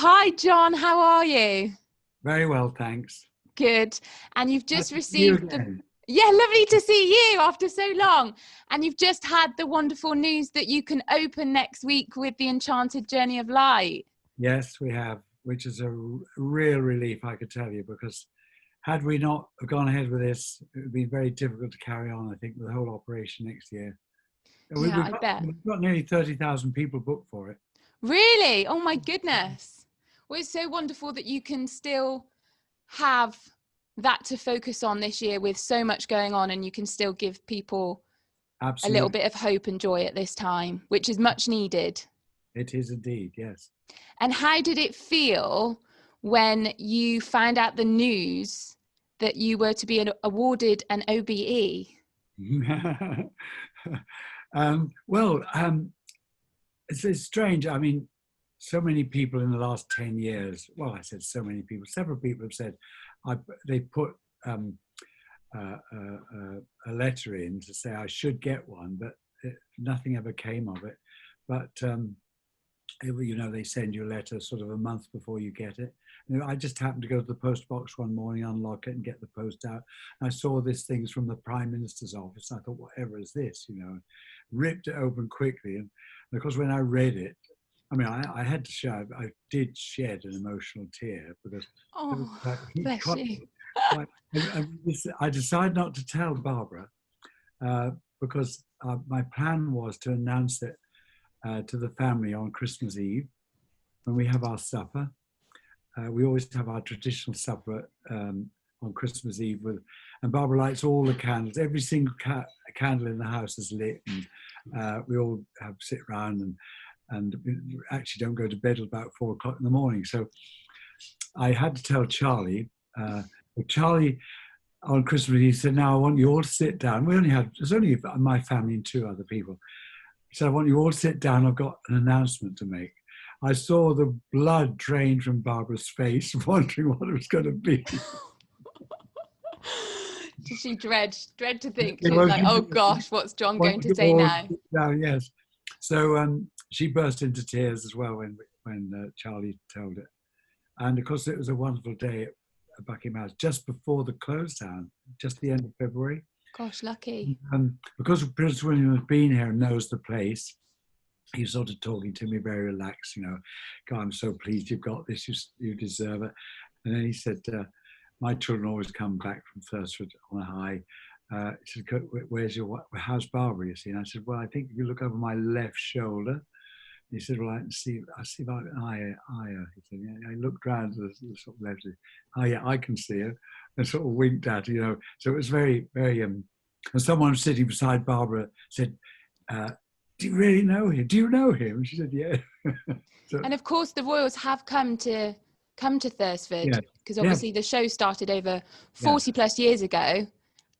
Hi, John. How are you? Very well, thanks. Good. And you've Nice just to see you received the... again. Yeah, lovely to see you after so long. And you've just had the wonderful news that you can open next week with the Enchanted Journey of Light. Yes, we have, which is a real relief, I could tell you, because had we not gone ahead with this, it would be very difficult to carry on, I think, with the whole operation next year. Yeah, I bet. We've got nearly 30,000 people booked for it. Really? Oh my goodness. Well, it's so wonderful that you can still have that to focus on this year with so much going on, and you can still give people a little Absolutely. bit of hope and joy at this time, which is much needed. It is indeed, yes. And how did it feel when you found out the news that you were to be awarded an OBE? Well, it's strange. I mean, so many people in the last 10 years, well, I said so many people, several people have said they put a letter in to say I should get one, but nothing ever came of it. But, they send you a letter sort of a month before you get it. I just happened to go to the post box one morning, unlock it and get the post out. And I saw this thing from the Prime Minister's office. I thought, whatever is this, ripped it open quickly. And of course, when I read it, I mean, I had to show, I did shed an emotional tear because it was Oh, bless you. I decided not to tell Barbara because my plan was to announce it to the family on Christmas Eve when we have our supper. We always have our traditional supper on Christmas Eve and Barbara lights all the candles. Every single candle in the house is lit, and we all sit around and we actually don't go to bed till about 4 o'clock in the morning. So I had to tell Charlie. Charlie on Christmas Eve said, "Now I want you all to sit down." There's only my family and 2 other people. He said, "I want you all to sit down. I've got an announcement to make." I saw the blood drain from Barbara's face, wondering what it was going to be. Did she dread to think? She was like, oh gosh, what's John going to say now? Yes. So she burst into tears as well when Charlie told it. And of course, it was a wonderful day at Buckingham House, just before the close down, just the end of February. Gosh, lucky. Because Prince William has been here and knows the place, he was sort of talking to me very relaxed, "God, I'm so pleased you've got this, you deserve it." And then he said, "My children always come back from Thursford on a high." He said, "How's Barbara, you see?" And I said, "Well, I think if you look over my left shoulder." And he said, "Well, I see about an eye." He said, "Yeah." I looked round to the sort of left. "Oh yeah, I can see her," and sort of winked at her, So it was very, very. And someone sitting beside Barbara said, "Do you really know him? Do you know him?" And she said, "Yeah." And of course, the royals have come to Thursford, because obviously the show started over 40 plus years ago,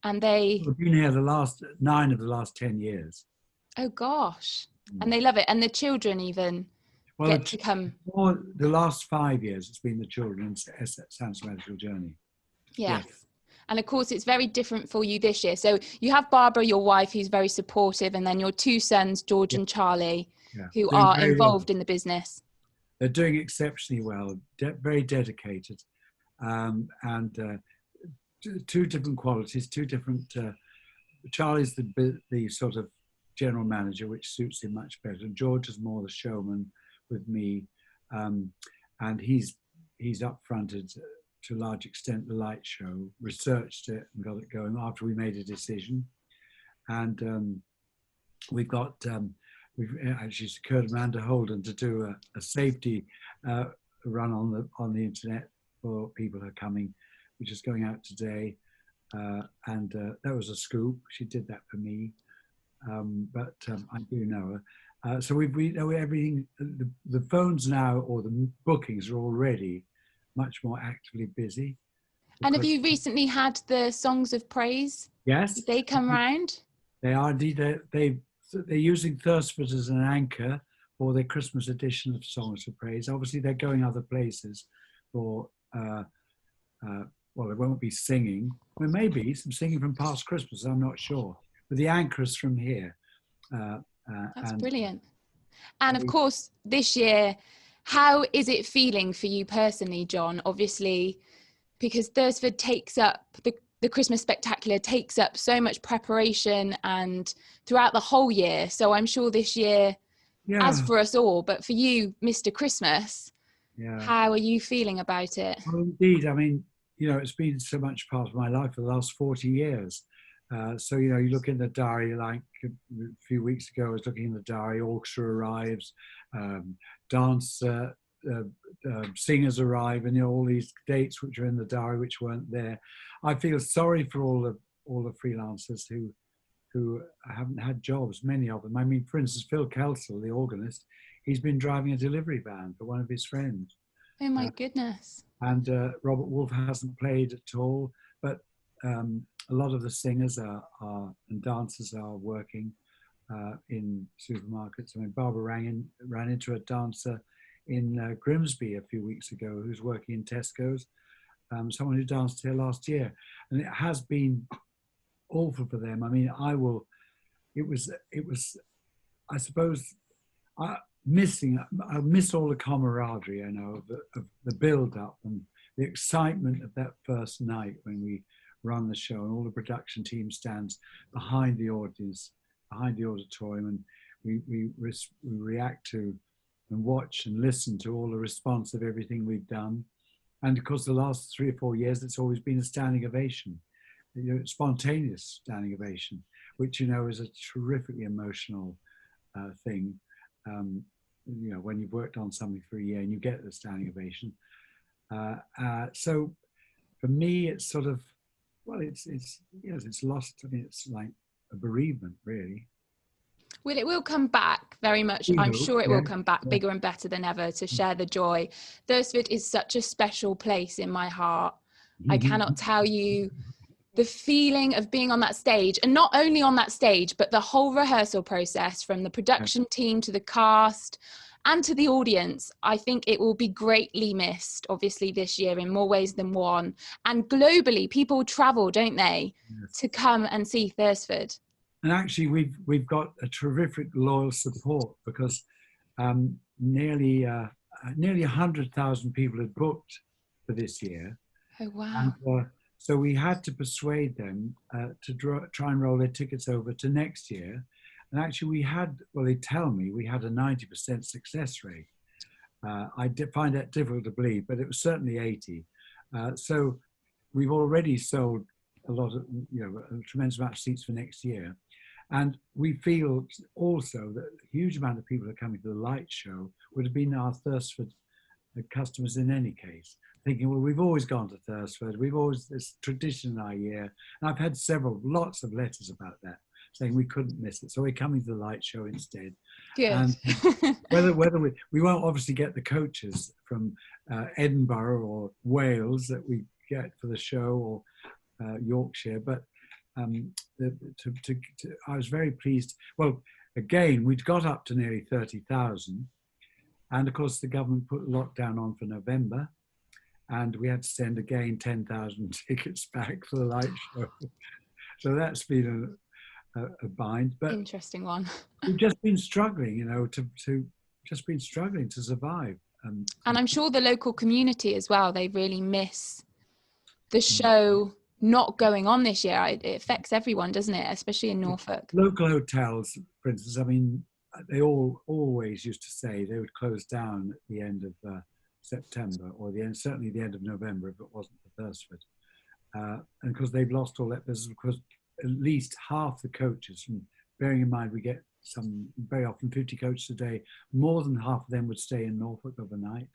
and they've been here the last 9 of the last 10 years. Oh gosh. And they love it, and the children even get to come. The last 5 years, it's been the children's Sounds Magical Journey. Yes. And of course, it's very different for you this year. So you have Barbara, your wife, who's very supportive, and then your 2 sons, George and Charlie, who are involved in the business. They're doing exceptionally well, very dedicated, and 2 different qualities, 2 different. Charlie's the sort of general manager, which suits him much better. And George is more the showman with me, and he's up-fronted to a large extent the light show, researched it and got it going after we made a decision. And we've actually secured Amanda Holden to do a safety run on the internet for people who are coming, which is going out today. And that was a scoop. She did that for me, but I do know her. So we know everything. The phones now, or the bookings, are already much more actively busy. And have you recently had the Songs of Praise? Yes. Did they come round? They are indeed. They're using Thursford as an anchor for their Christmas edition of Songs of Praise. Obviously, they're going other places for. Well, they won't be singing. There may be some singing from past Christmas. I'm not sure, but the anchor is from here. That's brilliant. And of course, this year, How is it feeling for you personally, John? Obviously, because Thursford takes up, the Christmas Spectacular takes up so much preparation and throughout the whole year. So I'm sure this year, as Yeah, for us all, but for you, Mr. Christmas, yeah. how are you feeling about it? Well, indeed. I mean, it's been so much part of my life for the last 40 years. So, you look in the diary, like a few weeks ago, I was looking in the diary, orchestra arrives, um, dance singers arrive, and all these dates which are in the diary which weren't there. I feel sorry for all the freelancers who haven't had jobs, many of them. I mean, for instance, Phil Kelsall, the organist, he's been driving a delivery van for one of his friends. Oh my Uh, goodness. and Robert Wolfe hasn't played at all, but a lot of the singers and dancers are working in supermarkets. I mean, Barbara ran into a dancer in Grimsby a few weeks ago who's working in Tesco's, someone who danced here last year, and it has been awful for them. I mean, it was, I suppose, I miss all the camaraderie, of the build-up and the excitement of that first night when we run the show, and all the production team stands behind the audience, behind the auditorium, and we react to and watch and listen to all the response of everything we've done. And of course, the last 3 or 4 years, it's always been a standing ovation, spontaneous standing ovation, which is a terrifically emotional thing. When you've worked on something for a year and you get the standing ovation. So for me, it's sort of, well, it's yes, it's lost. I mean, it's like a bereavement, really. Well, it will come back very much. We I'm hope, sure it yeah, will come back yeah. bigger and better than ever to share the joy. Thursford is such a special place in my heart. I cannot tell you the feeling of being on that stage, and not only on that stage, but the whole rehearsal process, from the production team to the cast and to the audience. I think it will be greatly missed, obviously, this year in more ways than one. And globally, people travel, don't they, Yes. to come and see Thursford. And actually, we've got a terrific loyal support, because nearly 100,000 people had booked for this year. Oh, And wow. so we had to persuade them to try and roll their tickets over to next year. And actually they tell me we had a 90% success rate. I did find that difficult to believe, but it was certainly 80. So we've already sold a tremendous amount of seats for next year. And we feel also that a huge amount of people who are coming to the light show would have been our Thursford customers in any case, thinking, well, we've always gone to Thursford, it's tradition in our year. And I've had lots of letters about that, saying we couldn't miss it, so we're coming to the light show instead. Good. And whether we won't obviously get the coaches from Edinburgh or Wales that we get for the show, or Yorkshire, but I was very pleased. Well, again, we'd got up to nearly 30,000. And of course, the government put lockdown on for November, and we had to send again 10,000 tickets back for the light show. So that's been a bind. But Interesting one. we've just been struggling, to survive. And I'm sure the local community as well, they really miss the show not going on this year. It affects everyone, doesn't it? Especially in Norfolk. Local hotels, for instance, I mean, they always used to say they would close down at the end of September, or certainly the end of November if it wasn't for Thursford. And because they've lost all that business, because at least half the coaches, and bearing in mind we get very often 50 coaches a day, more than half of them would stay in Norfolk overnight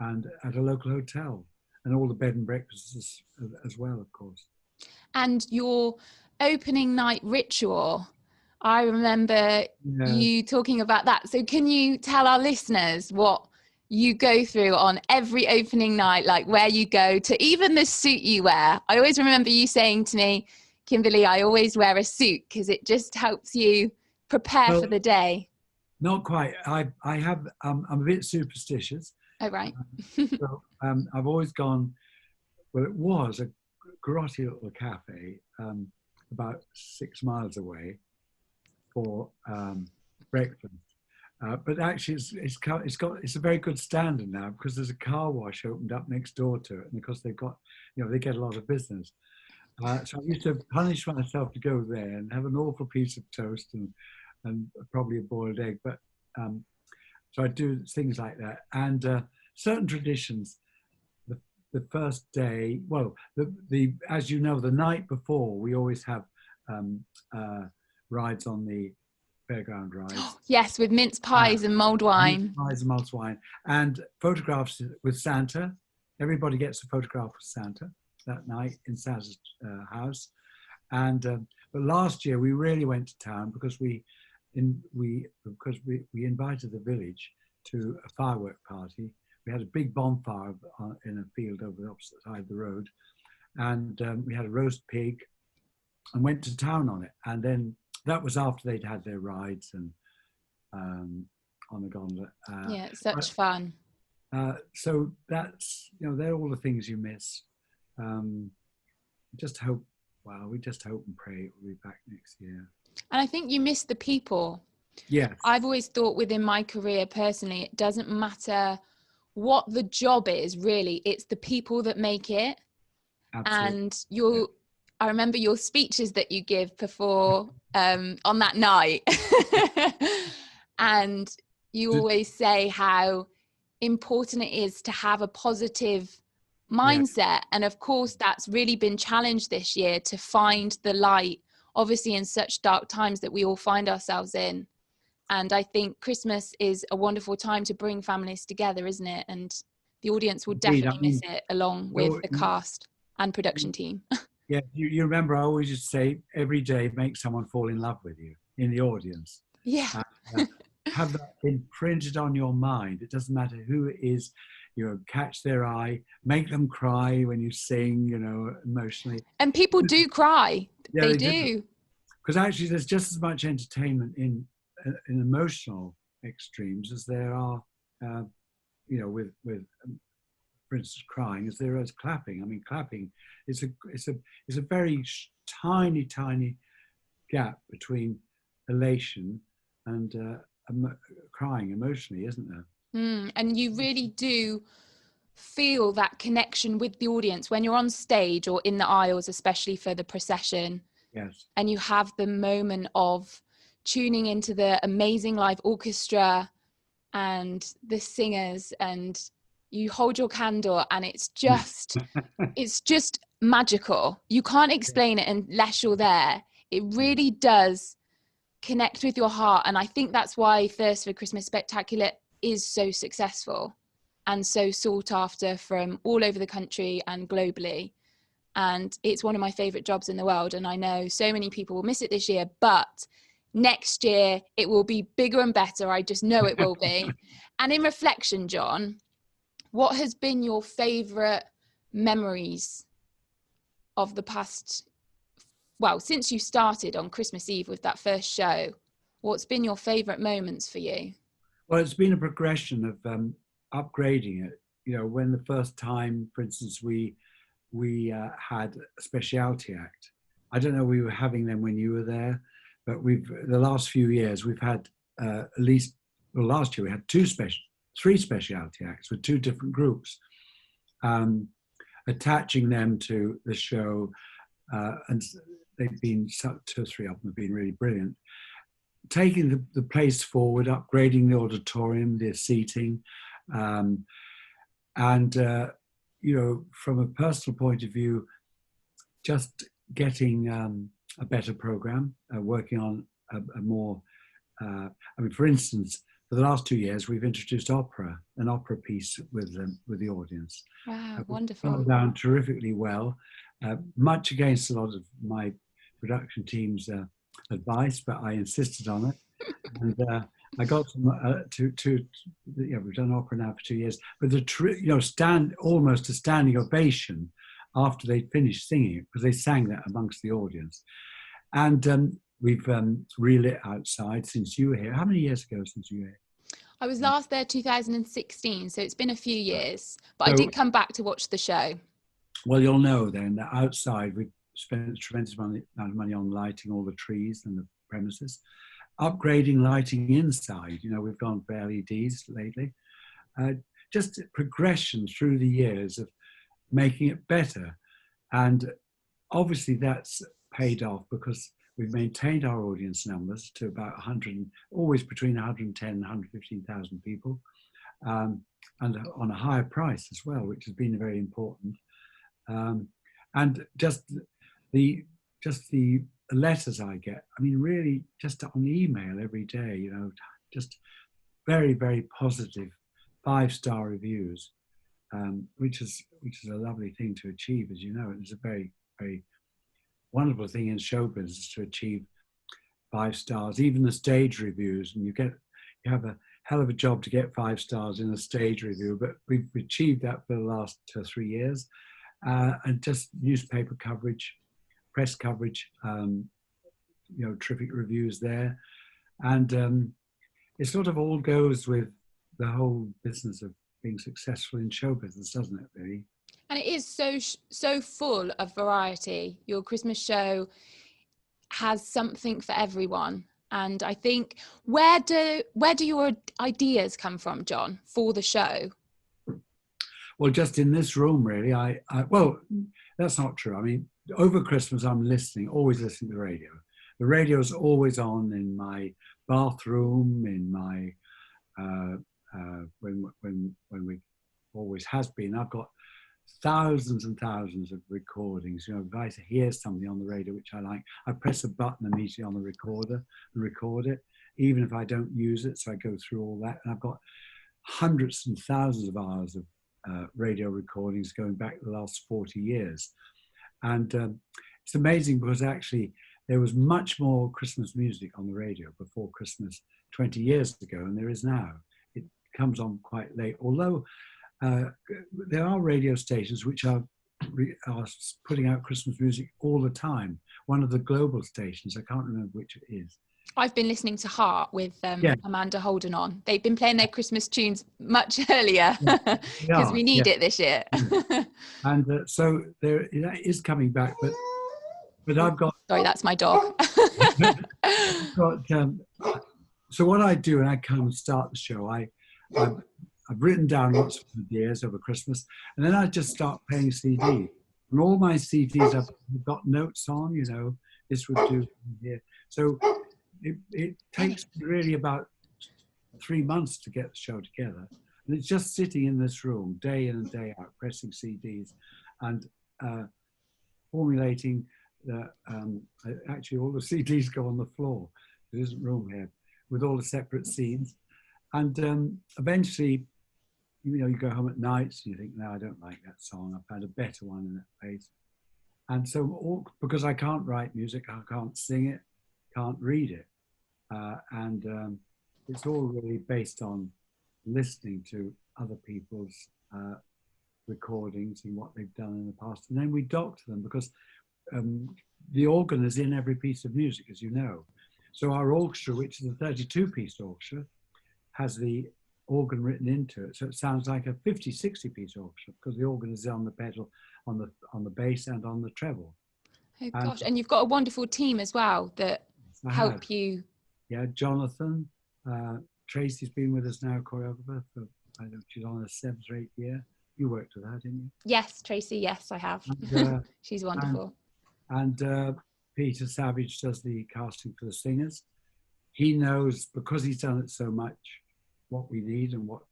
and at a local hotel, and all the bed and breakfasts as well, of course. And your opening night ritual, I remember you talking about that. So can you tell our listeners what you go through on every opening night, like where you go to, even the suit you wear? I always remember you saying to me, Kimberly, I always wear a suit because it just helps you prepare for the day. Not quite. I'm a bit superstitious. Oh, right. So I've always gone, well, it was a grotty little cafe about 6 miles away for breakfast. But actually, it's a very good standard now because there's a car wash opened up next door to it, and because they've got, they get a lot of business. So I used to punish myself to go there and have an awful piece of toast and probably a boiled egg. But so I do things like that, and certain traditions. The first day, well, the as you know, the night before we always have rides on the fairground rides. Yes, with mince pies and mulled wine. Mince pies and mulled wine, and photographs with Santa. Everybody gets a photograph with Santa that night in Santa's house. And but last year we really went to town because we invited the village to a firework party. We had a big bonfire in a field over the opposite side of the road, and we had a roast pig and went to town on it. And then that was after they'd had their rides and on the gondola. Yeah, it's such fun. So that's, they're all the things you miss. Just hope, we just hope and pray it will be back next year. And I think you miss the people. Yes. I've always thought within my career personally, it doesn't matter what the job is, really, it's the people that make it. Absolutely. And I remember your speeches that you give before on that night. And you always say how important it is to have a positive mindset. Yes. And of course, that's really been challenged this year, to find the light, obviously in such dark times that we all find ourselves in. And I think Christmas is a wonderful time to bring families together, isn't it? And the audience will definitely miss it, along with the cast and production team. Yeah, you remember I always used to say, every day make someone fall in love with you in the audience. Yeah. Have that imprinted on your mind. It doesn't matter who it is, catch their eye, make them cry when you sing, emotionally. And people do cry. Yeah, they do. Because actually there's just as much entertainment in emotional extremes as there are, with for instance, crying, as there is clapping. I mean, clapping is a very tiny gap between elation and crying emotionally, isn't there? And you really do feel that connection with the audience when you're on stage or in the aisles, especially for the procession. Yes. And you have the moment of tuning into the amazing live orchestra and the singers, and you hold your candle, and it's just magical. You can't explain it unless you're there. It really does connect with your heart. And I think that's why Thursford Christmas Spectacular is so successful and so sought after from all over the country and globally. And it's one of my favorite jobs in the world. And I know so many people will miss it this year, but next year it will be bigger and better. I just know it will be. And in reflection, John, what has been your favorite memories of the past, since you started on Christmas Eve with that first show? What's been your favorite moments for you? Well, it's been a progression of upgrading it. When the first time, for instance, we had a specialty act. I don't know, we were having them when you were there, but the last few years we've had last year we had three specialty acts with two different groups, attaching them to the show, and they've been, two or three of them have been really brilliant, taking the place forward, upgrading the auditorium, the seating, and from a personal point of view, just getting a better program, working on a more, for instance, for the last 2 years, we've introduced an opera piece with the audience. Wow, wonderful. Gone down terrifically well, much against a lot of my production team's advice, but I insisted on it. And I got we've done opera now for 2 years, but almost a standing ovation after they'd finished singing it, because they sang that amongst the audience. And we've relit outside since you were here. How many years ago since you were here? I was last there 2016, so it's been a few years, but I did come back to watch the show. Well, you'll know then that outside we've spent a tremendous amount of money on lighting all the trees and the premises. upgrading lighting inside. You know, we've gone for LEDs lately. Just progression through the years of making it better. And obviously that's paid off because we've maintained our audience numbers to about 100, always between 110 and 115,000 people, and on a higher price as well, which has been very important. And just the letters I get, I mean, really just on email every day, you know, just very, very positive 5-star reviews, which is a lovely thing to achieve, as you know. It's a very, very wonderful thing in show business to achieve 5 stars, even the stage reviews, and you have a hell of a job to get 5 stars in a stage review, but we've achieved that for the last 2 or 3 years. And just newspaper coverage, press coverage, you know, terrific reviews there. And it sort of all goes with the whole business of being successful in show business, doesn't it, really? And it is so full of variety. Your Christmas show has something for everyone. And I think, where do your ideas come from, John, for the show? Well, just in this room, really. Well, that's not true. I mean, over Christmas, I'm always listening to the radio. The radio is always on in my bathroom, in my when we always has been. I've got thousands and thousands of recordings. You know, if I hear something on the radio which I like, I press a button immediately on the recorder and record it, even if I don't use it. So I go through all that, and I've got hundreds and thousands of hours of radio recordings going back the last 40 years. And it's amazing because actually there was much more Christmas music on the radio before Christmas 20 years ago than there is now. It comes on quite late, although there are radio stations which are putting out Christmas music all the time. One of the global stations, I can't remember which it is. I've been listening to Heart with Amanda Holden on. They've been playing their Christmas tunes much earlier because we need it this year. And so that is coming back, but I've got... Sorry, that's my dog. So what I do when I come and start the show, I've written down lots of ideas over Christmas, and then I just start playing CDs. And all my CDs I've got notes on, you know, this would do here. So it takes really about 3 months to get the show together. And it's just sitting in this room day in and day out, pressing CDs and formulating. Actually, all the CDs go on the floor. There isn't room here with all the separate scenes. And eventually, you know, you go home at night and you think, no, I don't like that song. I've had a better one in that place. And so because I can't write music, I can't sing it, can't read it. And it's all really based on listening to other people's recordings and what they've done in the past. And then we doctor them because the organ is in every piece of music, as you know. So our orchestra, which is a 32-piece orchestra, has the organ written into it. So it sounds like a 50, 60-piece orchestra because the organ is on the pedal, on the bass and on the treble. Oh gosh, and you've got a wonderful team as well that help you. Yeah, Jonathan, Tracy's been with us now, choreographer, for, I don't know, she's on her 7th or 8th year. You worked with her, didn't you? Yes, Tracy, yes, I have. And, she's wonderful. And Peter Savage does the casting for the singers. He knows, because he's done it so much, what we need and what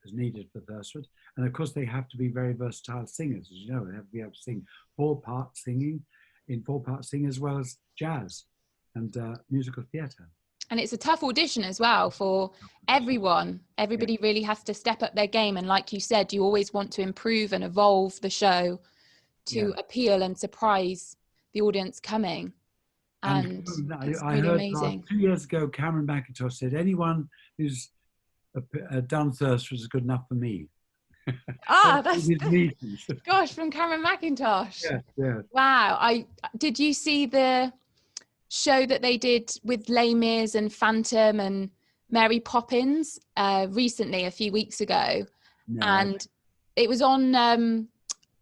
is needed for Thursford. And of course, they have to be very versatile singers, as you know. They have to be able to sing 4-part singing, in 4-part singing, as well as jazz and musical theatre. And it's a tough audition as well for everyone. Everybody really has to step up their game. And like you said, you always want to improve and evolve the show to appeal and surprise the audience coming. And it's really amazing. 2 years ago, Cameron McIntosh said, anyone who's done Thursford is good enough for me. That's gosh, from Cameron McIntosh. Yeah. Wow. Did you see the show that they did with Les Mis and Phantom and Mary Poppins recently, a few weeks ago? No. And it was on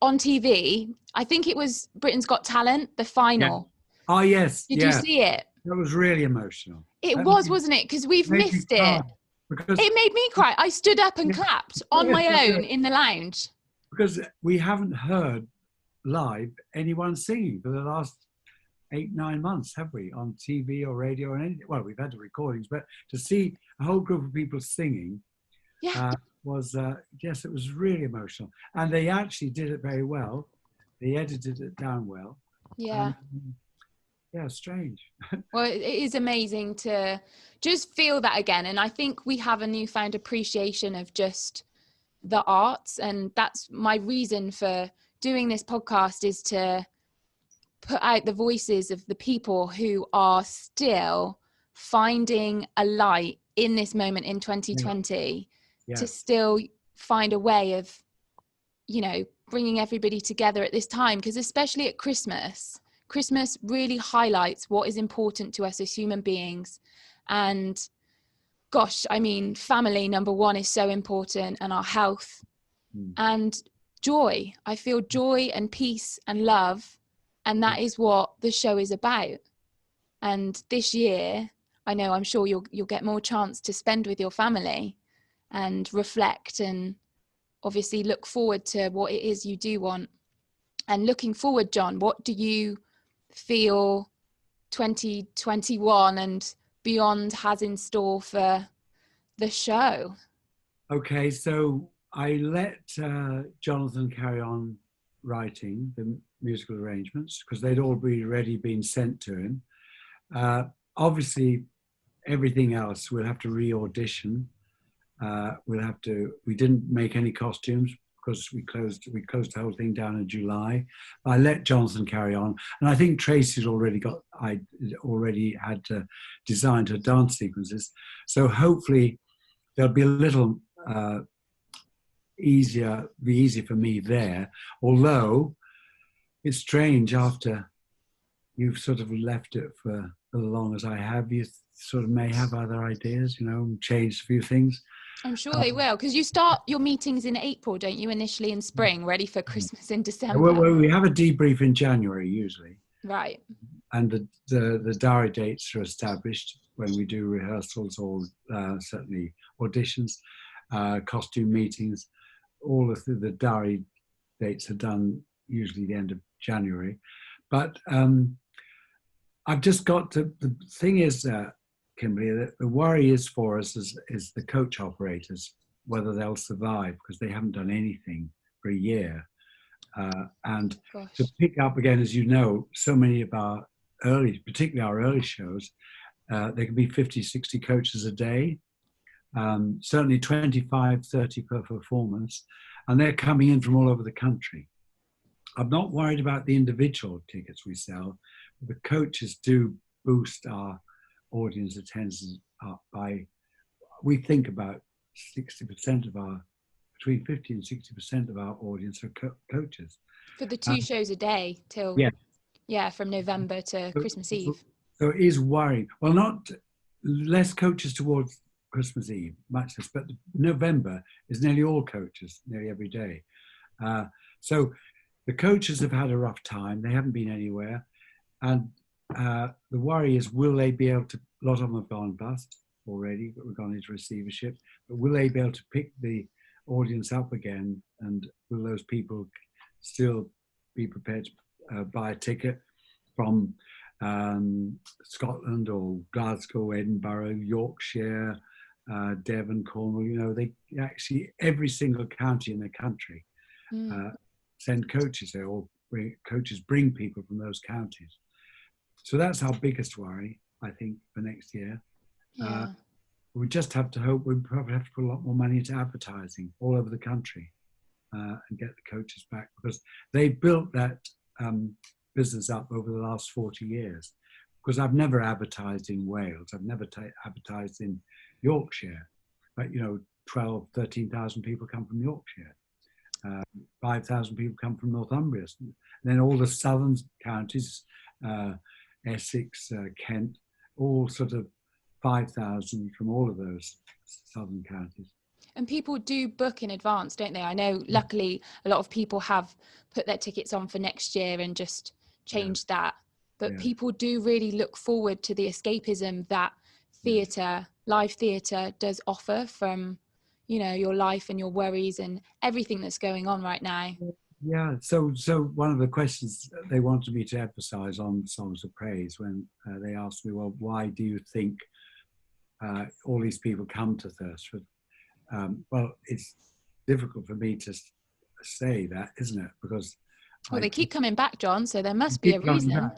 TV. I think it was Britain's Got Talent, the final. Yeah. Oh yes. Did you see it? That was really emotional. It That was, wasn't it? Because we've made me missed cry it. because It made me cry. I stood up and yeah, clapped on yes, my I own know. in the lounge. Because we haven't heard live anyone singing for the last 8-9 months, have we, on TV or radio or anything? Well, we've had the recordings, but to see a whole group of people singing Yeah. was, yes, it was really emotional. And they actually did it very well. They edited it down well. Yeah. Yeah, strange. Well, it is amazing to just feel that again. And I think we have a newfound appreciation of just the arts. And that's my reason for doing this podcast, is to put out the voices of the people who are still finding a light in this moment in 2020, Yeah. to still find a way of, you know, bringing everybody together at this time. Because especially at Christmas really highlights what is important to us as human beings. And gosh, I mean, family, number one, is so important, and our health and joy. I feel joy and peace and love. And that is what the show is about. And this year, I know, I'm sure you'll get more chance to spend with your family and reflect, and obviously look forward to what it is you do want. And looking forward, John, what do you feel 2021 and beyond has in store for the show? Okay, so I let Jonathan carry on writing the musical arrangements because they'd already been sent to him. Obviously, everything else we'll have to re-audition. We didn't make any costumes because we closed the whole thing down in July. I let Jonathan carry on, and I think Tracy's already had designed her dance sequences. So hopefully there'll be a little easier for me there. Although it's strange, after you've sort of left it for as long as I have, you sort of may have other ideas, changed a few things. I'm sure they will, because you start your meetings in April, don't you, initially in spring, ready for Christmas in December? Well, we have a debrief in January usually. Right. And the diary dates are established when we do rehearsals or certainly auditions, costume meetings. All of the diary dates are done usually the end of January. But I've just got to, the thing is, Kimberly, that the worry is for us is the coach operators, whether they'll survive, because they haven't done anything for a year. And Gosh. to pick up again, as you know, so many of our particularly our early shows, there can be 50, 60 coaches a day, certainly 25, 30 per performance, and they're coming in from all over the country. I'm not worried about the individual tickets we sell. The coaches do boost our audience attendance up by, we think about 60% of between 50 and 60% of our audience are coaches. For the two shows a day till, from November to Christmas Eve. So it is worrying. Well, not less coaches towards Christmas Eve, much less, but November is nearly all coaches, nearly every day. So the coaches have had a rough time. They haven't been anywhere. And the worry is, will they be able to, a lot of them have gone bust already, but we've gone into receivership, but will they be able to pick the audience up again? And will those people still be prepared to buy a ticket from Scotland or Glasgow, Edinburgh, Yorkshire, Devon, Cornwall? They actually, every single county in the country send coaches there, or coaches bring people from those counties. So that's our biggest worry, I think, for next year. Yeah. We just have to hope. We probably have to put a lot more money into advertising all over the country and get the coaches back, because they built that business up over the last 40 years. Because I've never advertised in Wales. I've never advertised in Yorkshire. But, 12, 13,000 people come from Yorkshire. 5,000 people come from Northumbria. And then all the southern counties, Essex, Kent, all sort of 5,000 from all of those southern counties. And people do book in advance, don't they? I know, luckily, a lot of people have put their tickets on for next year and just changed that but people do really look forward to the escapism that theatre, live theatre does offer from, you know, your life and your worries and everything that's going on right now. Yeah, so one of the questions they wanted me to emphasize on Songs of Praise, when they asked me, well, why do you think all these people come to Thursford? Well, it's difficult for me to say that, isn't it? Because well, they keep coming back, John, so there must be a reason.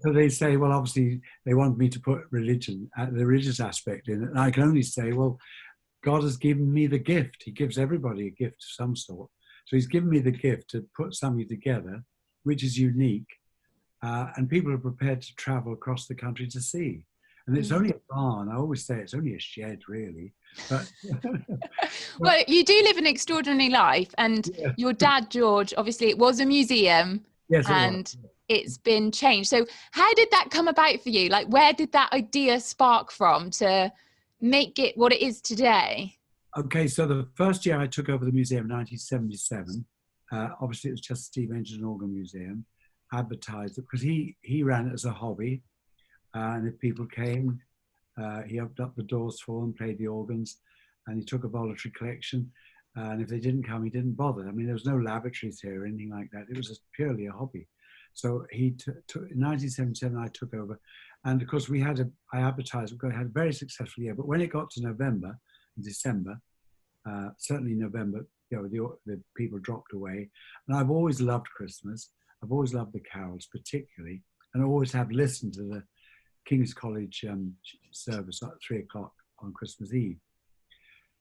So they say, well, obviously they want me to put religion, the religious aspect in it. And I can only say, well, God has given me the gift. He gives everybody a gift of some sort. So he's given me the gift to put something together, which is unique. And people are prepared to travel across the country to see. And it's only a barn. I always say it's only a shed, really. But well, you do live an extraordinary life. And your dad, George, obviously it was a museum. Yes, and it's been changed. So how did that come about for you? Like, where did that idea spark from to make it what it is today? Okay, so the first year I took over the museum, 1977, obviously it was just Steve Engine Organ Museum, advertised it, because he ran it as a hobby. And if people came, he opened up the doors for them, played the organs, and he took a voluntary collection. And if they didn't come, he didn't bother. I mean, there was no lavatories here or anything like that. It was just purely a hobby. So in 1977, I took over. And of course, I advertised, we had a very successful year. But when it got to November and December, certainly November, you know, the people dropped away. And I've always loved Christmas. I've always loved the carols particularly. And I always have listened to the King's College service at 3 o'clock on Christmas Eve.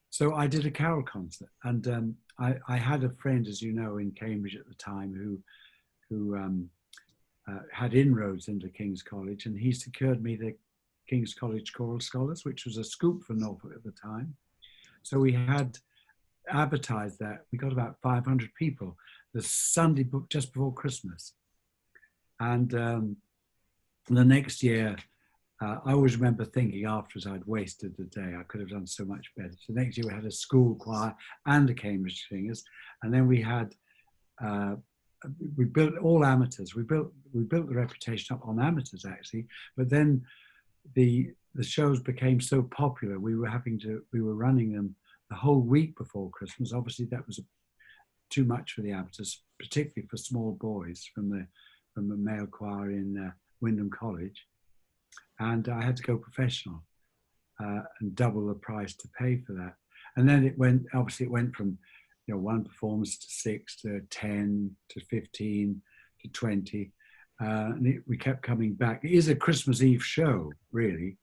So I did a carol concert, and I had a friend, as you know, in Cambridge at the time who had inroads into King's College, and he secured me the King's College Choral Scholars, which was a scoop for Norfolk at the time. So we had advertised that. We got about 500 people the Sunday just before Christmas. And the next year, I always remember thinking afterwards I'd wasted the day. I could have done so much better. So next year we had a school choir and a Cambridge Singers, and then we had we built all amateurs. We built the reputation up on amateurs actually, but then the shows became so popular. We were running them the whole week before Christmas. Obviously that was too much for the amateurs, particularly for small boys from the male choir in Wyndham College. And I had to go professional and double the price to pay for that. And then it went from, you know, 1 performance to 6 to 10 to 15 to 20. And we kept coming back. It is a Christmas Eve show, really,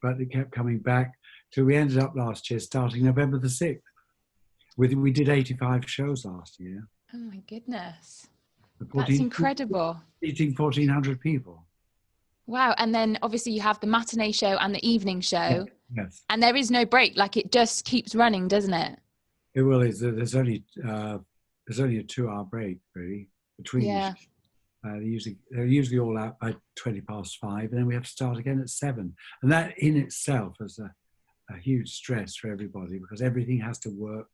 but it kept coming back till we ended up last year starting November the 6th. We did 85 shows last year. Oh my goodness. That's incredible. Seating 1,400 people. Wow. And then obviously you have the matinee show and the evening show. Yes. And there is no break. Like, it just keeps running, doesn't it? It will. There's only a 2-hour break really between. Yeah. They're usually all out by 5:20, and then we have to start again at 7. And that in itself is a huge stress for everybody, because everything has to work.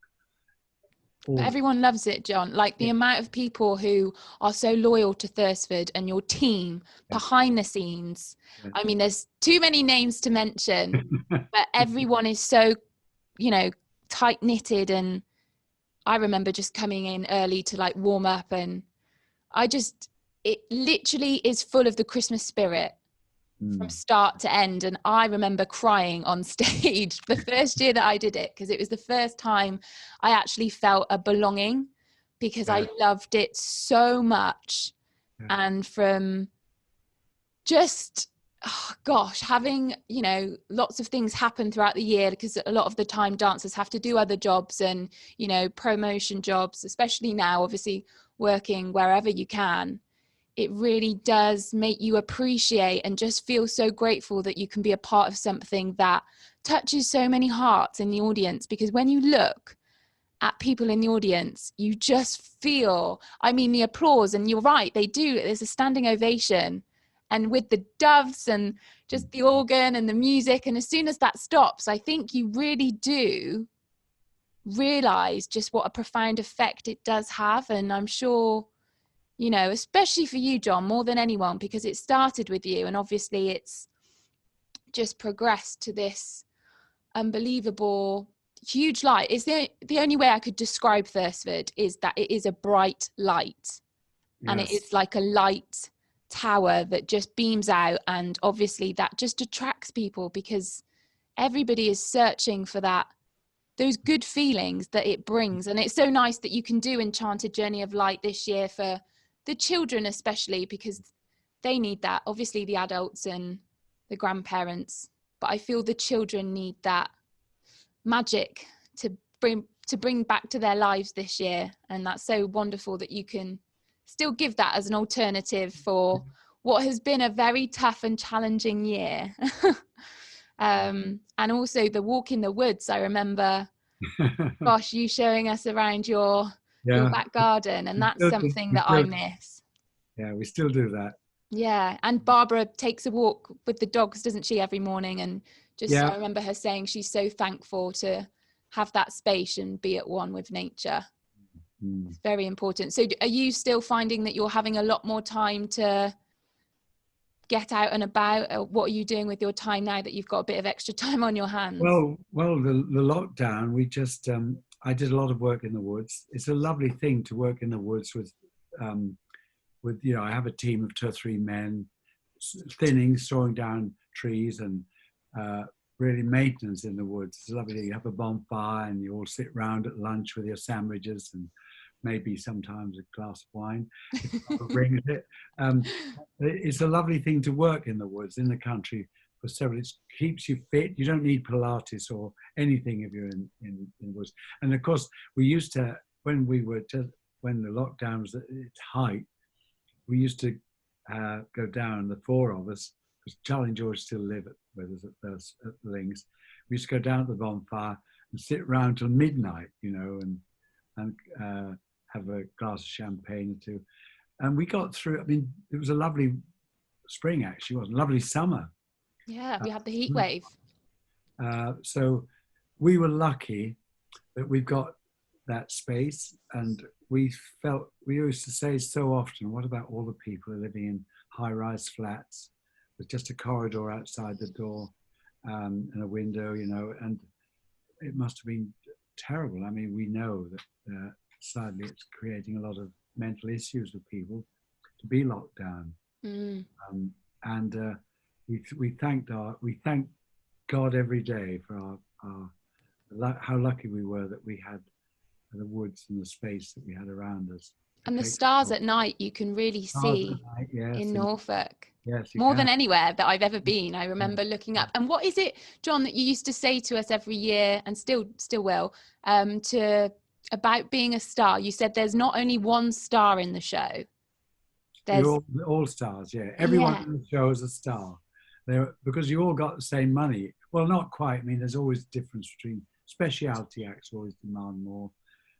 Everyone loves it, John. Like, the amount of people who are so loyal to Thursford and your team behind the scenes. I mean, there's too many names to mention, but everyone is so, you know, tight knitted. And I remember just coming in early to like warm up, and it literally is full of the Christmas spirit from start to end. And I remember crying on stage the first year that I did it, because it was the first time I actually felt a belonging, because I loved it so much. And from just, having, you know, lots of things happen throughout the year, because a lot of the time dancers have to do other jobs and, you know, promotion jobs, especially now, obviously working wherever you can. It really does make you appreciate and just feel so grateful that you can be a part of something that touches so many hearts in the audience. Because when you look at people in the audience, you just feel, I mean, the applause, and you're right, they do. There's a standing ovation. And with the doves and just the organ and the music, and as soon as that stops, I think you really do realize just what a profound effect it does have. And I'm sure you know, especially for you, John, more than anyone, because it started with you, and obviously it's just progressed to this unbelievable huge light. Is the only way I could describe Thursford is that it is a bright light. Yes. And it is like a light tower that just beams out, and obviously that just attracts people because everybody is searching for those good feelings that it brings. And it's so nice that you can do Enchanted Journey of Light this year for the children, especially because they need that. Obviously the adults and the grandparents, but I feel the children need that magic to bring back to their lives this year. And that's so wonderful that you can still give that as an alternative for what has been a very tough and challenging year. And also the walk in the woods. I remember, gosh, you showing us around your back garden, and that's something that I miss. Yeah, we still do that. Yeah, and Barbara takes a walk with the dogs, doesn't she, every morning? And I remember her saying she's so thankful to have that space and be at one with nature. It's very important. So are you still finding that you're having a lot more time to get out and about? What are you doing with your time now that you've got a bit of extra time on your hands? Well, the lockdown, we just, I did a lot of work in the woods. It's a lovely thing to work in the woods with, you know, I have a team of 2 or 3 men, thinning, sawing down trees, and really maintenance in the woods. It's lovely. You have a bonfire and you all sit round at lunch with your sandwiches and maybe sometimes a glass of wine. Brings it. It's a lovely thing to work in the woods, in the country, for several. It keeps you fit. You don't need Pilates or anything if you're in the woods. And of course, we used to, when the lockdown was at its height, we used to go down, the 4 of us, because Charlie and George still live with us at the Links. We used to go down to the bonfire and sit around till midnight, you know, and have a glass of champagne or 2. And we got through. I mean, it was a lovely spring, actually. It was a lovely summer. Yeah, we had the heat wave. So we were lucky that we've got that space, and we used to say so often, what about all the people who are living in high-rise flats with just a corridor outside the door and a window, you know? And it must have been terrible. I mean, we know that sadly it's creating a lot of mental issues with people to be locked down. And we thank God every day for how lucky we were that we had the woods and the space that we had around us. And the stars at night you can really see in Norfolk. Yes, more than anywhere that I've ever been. I remember looking up. And what is it, John, that you used to say to us every year, and still will, about being a star? You said there's not only one star in the show. There's all stars, yeah. Everyone in the show is a star. Because you all got the same money. Well, not quite. I mean, there's always a difference between specialty acts always demand more.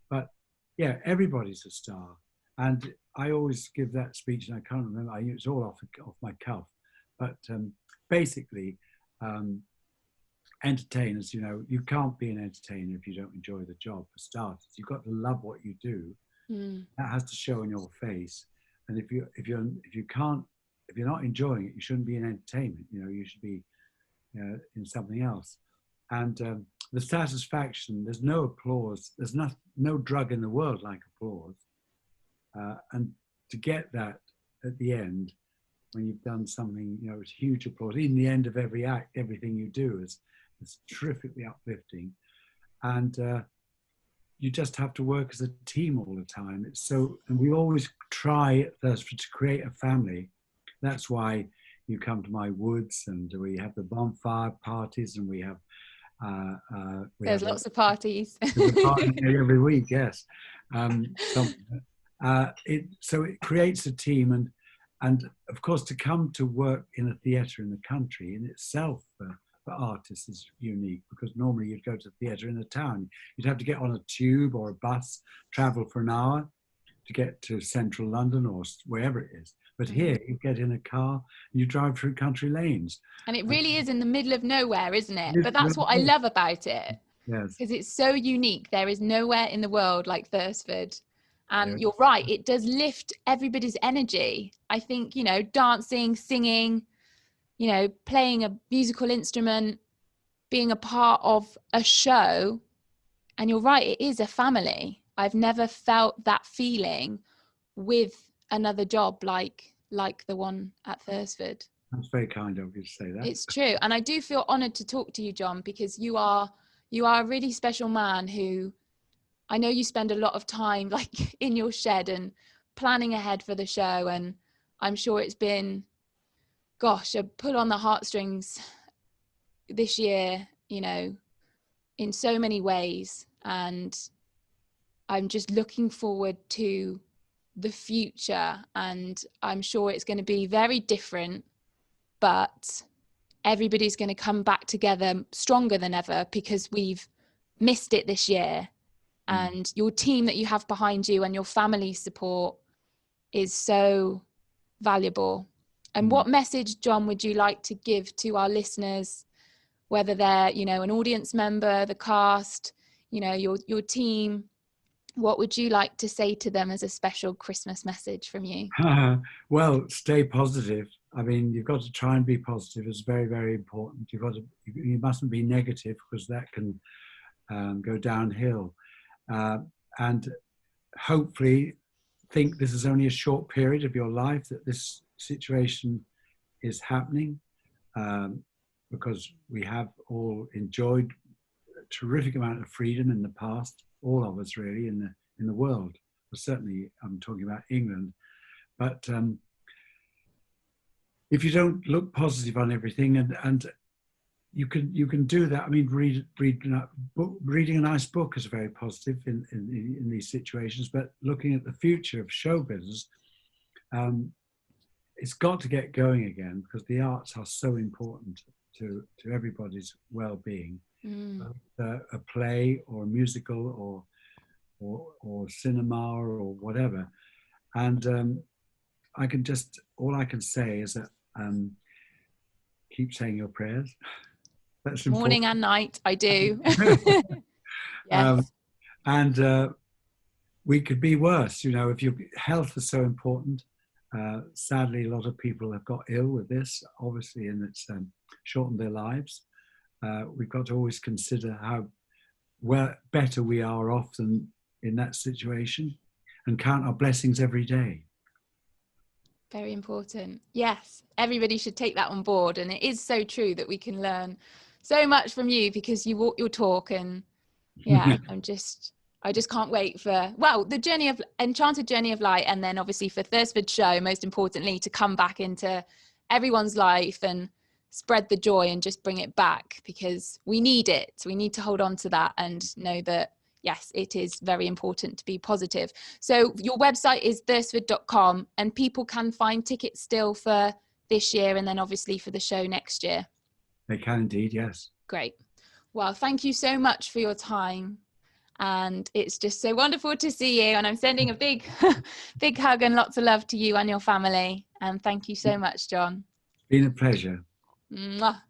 But yeah, everybody's a star. And I always give that speech, and I can't remember, it's all off my cuff. But basically, entertainers, you know, you can't be an entertainer if you don't enjoy the job, for starters. You've got to love what you do. That has to show in your face. And if you're not enjoying it, you shouldn't be in entertainment. You know, you should be in something else. And the satisfaction, there's no applause. There's no drug in the world like applause. And to get that at the end, when you've done something, you know, it's huge applause. Even the end of every act, everything you do is terrifically uplifting. And you just have to work as a team all the time. And we always try at Thursford to create a family. That's why you come to my woods, and we have the bonfire parties, and we have there's lots of parties. There's a party every week, yes. So it creates a team, and of course to come to work in a theatre in the country in itself for artists is unique, because normally you'd go to theatre in a town. You'd have to get on a tube or a bus, travel for an hour to get to central London or wherever it is. But here you get in a car and you drive through country lanes. And it really is in the middle of nowhere, isn't it? But that's what I love about it. Yes. Because it's so unique. There is nowhere in the world like Thursford. And you're right, it does lift everybody's energy. I think, you know, dancing, singing, you know, playing a musical instrument, being a part of a show. And you're right, it is a family. I've never felt that feeling with another job like the one at Thursford. That's very kind of you to say that. It's true. And I do feel honoured to talk to you, John, because you are a really special man who, I know you spend a lot of time like in your shed and planning ahead for the show. And I'm sure it's been, gosh, a pull on the heartstrings this year, you know, in so many ways. And I'm just looking forward to the future. And I'm sure it's going to be very different, but everybody's going to come back together stronger than ever because we've missed it this year. And your team that you have behind you and your family support is so valuable. And what message, John, would you like to give to our listeners, whether they're, you know, an audience member, the cast, you know, your team? What would you like to say to them as a special Christmas message from you? Well, stay positive. I mean, you've got to try and be positive. It's very, very important. You mustn't be negative because that can go downhill. And hopefully think this is only a short period of your life that this situation is happening, because we have all enjoyed a terrific amount of freedom in the past, all of us really in the world. Well, certainly I'm talking about England, but if you don't look positive on everything, and you can do that. I mean, reading a nice book is very positive in these situations, but looking at the future of show business, it's got to get going again because the arts are so important to everybody's well-being. A play or a musical or cinema or whatever, and all I can say is that keep saying your prayers. That's morning important. and night. I do. Yes. And We could be worse, you know, if your health is so important. Sadly, a lot of people have got ill with this, obviously, and it's shortened their lives. We've got to always consider how better we are off than in that situation, and count our blessings every day. Very important. Yes, everybody should take that on board. And it is so true that we can learn so much from you because you walk your talk. And yeah, I just can't wait for, well, the enchanted journey of light. And then obviously for Thursford show, most importantly, to come back into everyone's life and spread the joy and just bring it back because we need it. We need to hold on to that and know that, yes, it is very important to be positive. So your website is thursford.com and people can find tickets still for this year and then obviously for the show next year. They can indeed, yes. Great. Well, thank you so much for your time. And it's just so wonderful to see you. And I'm sending a big, big hug and lots of love to you and your family. And thank you so much, John. It's been a pleasure. Mwah.